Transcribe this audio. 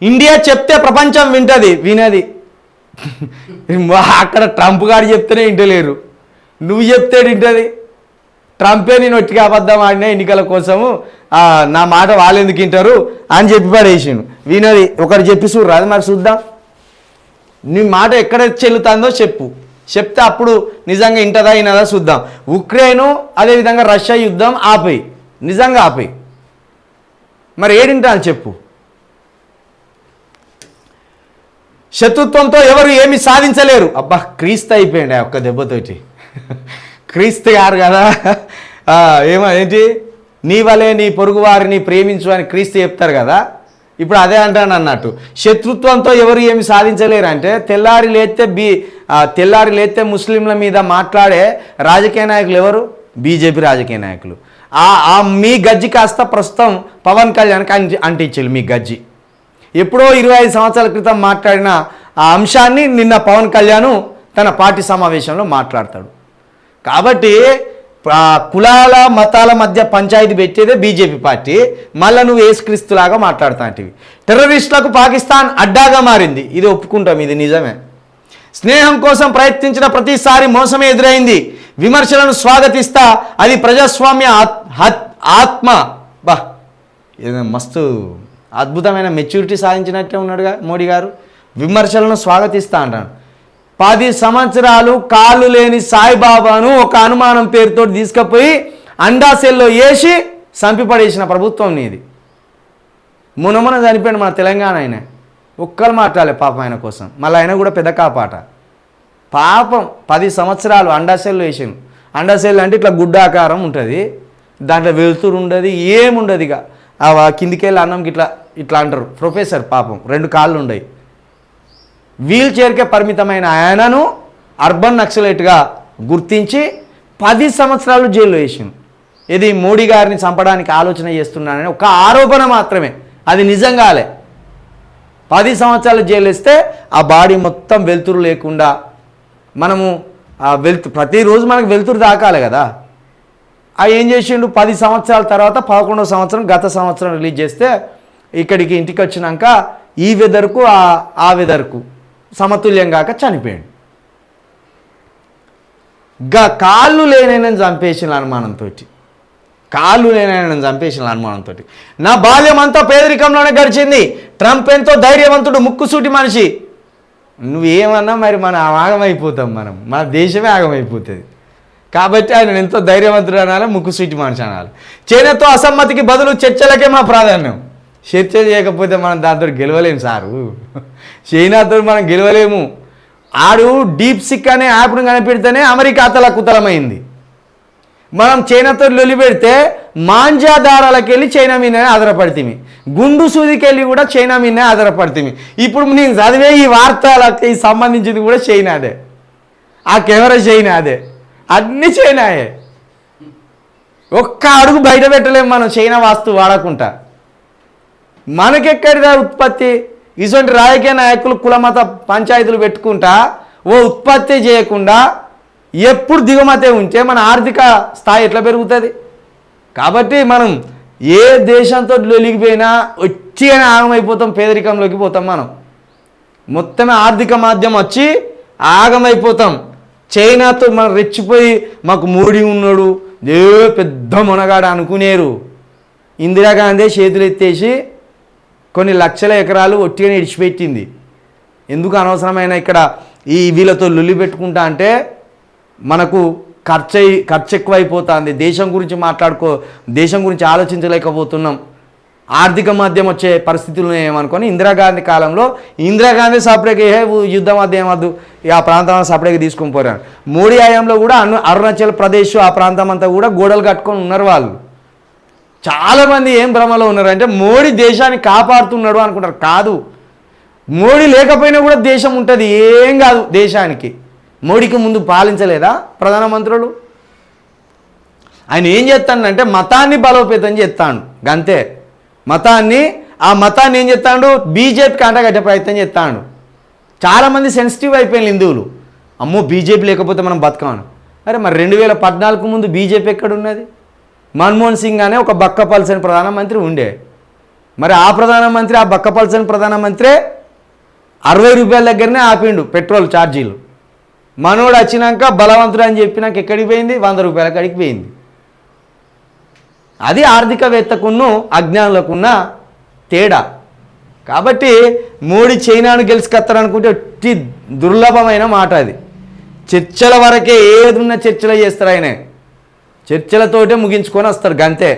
India చెప్తే ప్రపంచం వినది. అక్కడ ట్రంప్ గారు చెప్తేనే వింటలేరు, నువ్వు చెప్తే వింటది. ట్రంపే నేను ఒట్టిగా అబద్ధం ఆడినా ఎన్నికల కోసము, నా మాట వాళ్ళు ఎందుకు వింటారు అని చెప్పి పడేసిండు. వినది. ఒకటి చెప్పి చూడరా, అది మరి చూద్దాం. నీ మాట ఎక్కడ చెల్లుతుందో చెప్తే అప్పుడు నిజంగా వింటదా వినదా చూద్దాం. ఉక్రెయిన్ అదేవిధంగా రష్యా యుద్ధం ఆపేయి, నిజంగా ఆపేయి. మరి ఏడింటాను చెప్పు. శత్రుత్వంతో ఎవరు ఏమి సాధించలేరు. అబ్బా, క్రీస్తు అయిపోయింది ఒక్క దెబ్బతోటి. క్రీస్తు గారు కదా, ఏంటి నీ వలే నీ పొరుగు వారిని ప్రేమించు అని క్రీస్తు చెప్తారు కదా. ఇప్పుడు అదే అంటాను అన్నట్టు, శత్రుత్వంతో ఎవరు ఏమి సాధించలేరు అంటే తెల్లారి లేస్తే ముస్లింల మీద మాట్లాడే రాజకీయ నాయకులు ఎవరు? బీజేపీ రాజకీయ నాయకులు. మీ గజ్జి కాస్త ప్రస్తుతం పవన్ కళ్యాణ్కి అంటించారు. మీ గజ్జి ఎప్పుడో 25 సంవత్సరాల క్రితం మాట్లాడిన ఆ అంశాన్ని నిన్న పవన్ కళ్యాణ్ తన పార్టీ సమావేశంలో మాట్లాడతాడు. కాబట్టి కులాల మతాల మధ్య పంచాయతీ పెట్టేదే బీజేపీ పార్టీ. మళ్ళీ నువ్వు యేసుక్రీస్తులాగా మాట్లాడుతాంటివి. టెర్రరిస్టులకు పాకిస్తాన్ అడ్డాగా మారింది, ఇది ఒప్పుకుంటాం, ఇది నిజమే. స్నేహం కోసం ప్రయత్నించిన ప్రతిసారి మోసమే ఎదురైంది. విమర్శలను స్వాగతిస్తా, అది ప్రజాస్వామ్య ఆత్మ. బా, మస్తు అద్భుతమైన మెచ్యూరిటీ సాధించినట్టే ఉన్నాడుగా మోడీ గారు. విమర్శలను స్వాగతిస్తా అంటాడు. 10 సంవత్సరాలు కాళ్ళు లేని సాయిబాబాను ఒక అనుమానం పేరుతో తీసుకుపోయి అండాసెల్లో వేసి చంపిపడేసిన ప్రభుత్వం నీది. మునమున చనిపోయాడు మన తెలంగాణ ఆయన. ఒక్కరు మాట్లాడలే పాపం ఆయన కోసం. మళ్ళీ ఆయన కూడా పెద్ద కాపాట పాపం. 10 సంవత్సరాలు అండాసెల్లో వేసాను. అండాసెల్ అంటే ఇట్లా గుడ్డ ఆకారం ఉంటుంది, దాంట్లో వెలుతురు ఉండదు, ఏముండదు. ఇక కిందికి వెళ్ళి అన్నం ఇట్లా అంటారు. ప్రొఫెసర్ పాపం 2 కాళ్ళు ఉండయి. వీల్ చైర్కే పరిమితమైన ఆయనను అర్బన్ నక్సలైట్గా గుర్తించి 10 సంవత్సరాలు జైల్లో వేసింది. ఇది మోడీ గారిని చంపడానికి ఆలోచన చేస్తున్నానని ఒక ఆరోపణ మాత్రమే, అది నిజంగాలే. 10 సంవత్సరాలు జైలు వేస్తే ఆ బాడీ మొత్తం వెలుతురు లేకుండా మనము ప్రతిరోజు మనకు వెలుతురు దాకాలి కదా. ఏం చేసిండు, 10 సంవత్సరాల తర్వాత 11వ సంవత్సరం గత సంవత్సరం రిలీజ్ చేస్తే ఇక్కడికి ఇంటికి వచ్చినాక ఈ వెదర్కు ఆ వెదర్కు సమతుల్యం కాక చనిపోయాడు. కాళ్ళు లేనని చంపేసిన అనుమానంతో నా బాల్యం అంతా పేదరికంలోనే గడిచింది. ట్రంప్ ఎంతో ధైర్యవంతుడు, ముక్కుసూటి మనిషి. నువ్వేమన్నా మరి మనం ఆగమైపోతాం, మన దేశమే ఆగమైపోతుంది. కాబట్టి ఆయన ఎంతో ధైర్యవంతుడు అనాలి, ముక్కుసూటి మనిషి అనాలి. చైనాతో అసమ్మతికి బదులు చర్చలకే మా ప్రాధాన్యం. చర్చ చేయకపోతే మనం దాంతో గెలవలేము సారు. చైనాతో మనం గెలవలేము. ఆడు డీప్ సిక్ అనే యాప్ను కనిపెడితేనే అమెరికా అతలకుతలమైంది. మనం చైనాతో లొలి పెడితే మాంజాదారాలకు వెళ్ళి చైనా మీదనే ఆధారపడుతుంది, గుండు సూదికి వెళ్ళి కూడా చైనా మీదనే ఆధారపడుతుంది. ఇప్పుడు నేను చదివే ఈ వార్తలకి సంబంధించింది కూడా చైనాదే, ఆ కెమెరా చైనాదే, అన్నీ చైనాయే. ఒక్క అడుగు బయట పెట్టలేము మనం చైనా వాస్తు వాడకుండా. మనకెక్కడిదా ఉత్పత్తి? ఇటువంటి రాజకీయ నాయకులు కులమత పంచాయతీలు పెట్టుకుంటా ఉత్పత్తి చేయకుండా ఎప్పుడు దిగుమతే ఉంటే మన ఆర్థిక స్థాయి ఎట్లా పెరుగుతుంది? కాబట్టి మనం ఏ దేశంతో లొలిగిపోయినా వచ్చిగానే ఆగమైపోతాం, పేదరికంలోకి పోతాం. మనం మొత్తమే ఆర్థిక మాధ్యమం వచ్చి ఆగమైపోతాం. చైనాతో మనం రెచ్చిపోయి మాకు మోడీ ఉన్నాడు, పెద్ద మునగాడు అనుకునేరు. ఇందిరాగాంధీ చేతులు ఎత్తేసి కొన్ని లక్షల ఎకరాలు ఒట్టిగానే ఇడిచిపెట్టింది. ఎందుకు అనవసరమైన ఇక్కడ వీళ్ళతో లొల్లి పెట్టుకుంటా అంటే మనకు ఖర్చు ఎక్కువైపోతుంది. దేశం గురించి ఆలోచించలేకపోతున్నాం. ఆర్థిక మాధ్యం వచ్చే పరిస్థితులు ఏమనుకొని ఇందిరాగాంధీ కాలంలో సపరేట్గా యుద్ధం వద్దు ఆ ప్రాంతం సపరేట్గా తీసుకొని పోయారు. మోడీ హయాంలో కూడా అరుణాచల్ ప్రదేశ్ ఆ ప్రాంతం అంతా కూడా గోడలు కట్టుకొని ఉన్నారు వాళ్ళు. చాలామంది ఏం భ్రమలో ఉన్నారంటే మోడీ దేశాన్ని కాపాడుతున్నాడు అనుకుంటారు. కాదు, మోడీ లేకపోయినా కూడా దేశం ఉంటుంది, ఏం కాదు దేశానికి. మోడీకి ముందు పాలించలేదా ప్రధానమంత్రులు? ఆయన ఏం చేస్తాడంటే మతాన్ని బలోపేతం చేస్తాడు గంతే. ఆ మతాన్ని ఏం చేస్తాడు, బీజేపీకి అంటగట్టే ప్రయత్నం చేస్తాడు. చాలామంది సెన్సిటివ్ అయిపోయిన హిందువులు, అమ్మో బీజేపీ లేకపోతే మనం బతకాను. అరే మరి 2014 ముందు బీజేపీ ఎక్కడున్నది? మన్మోహన్ సింగ్ అనే ఒక బక్కపల్సని ప్రధానమంత్రి ఉండే. మరి ఆ ప్రధానమంత్రి, ఆ బక్కపల్సని ప్రధానమంత్రే 60 రూపాయల దగ్గరనే ఆపిండు పెట్రోల్ ఛార్జీలు. మనోడు వచ్చినాక బలవంతుడు అని చెప్పినాక ఎక్కడికి పోయింది? 100 రూపాయల కాడికి పోయింది. అది ఆర్థికవేత్తకున్న అజ్ఞానులకున్న తేడా. కాబట్టి మోడీ చైనాను గెలుచుకొస్తారనుకుంటే అతి దుర్లభమైన మాట అది. చర్చల వరకే, ఏదున్న చర్చలు చేస్తారు ఆయన, చర్చలతోటే ముగించుకొని వస్తారు గంతే.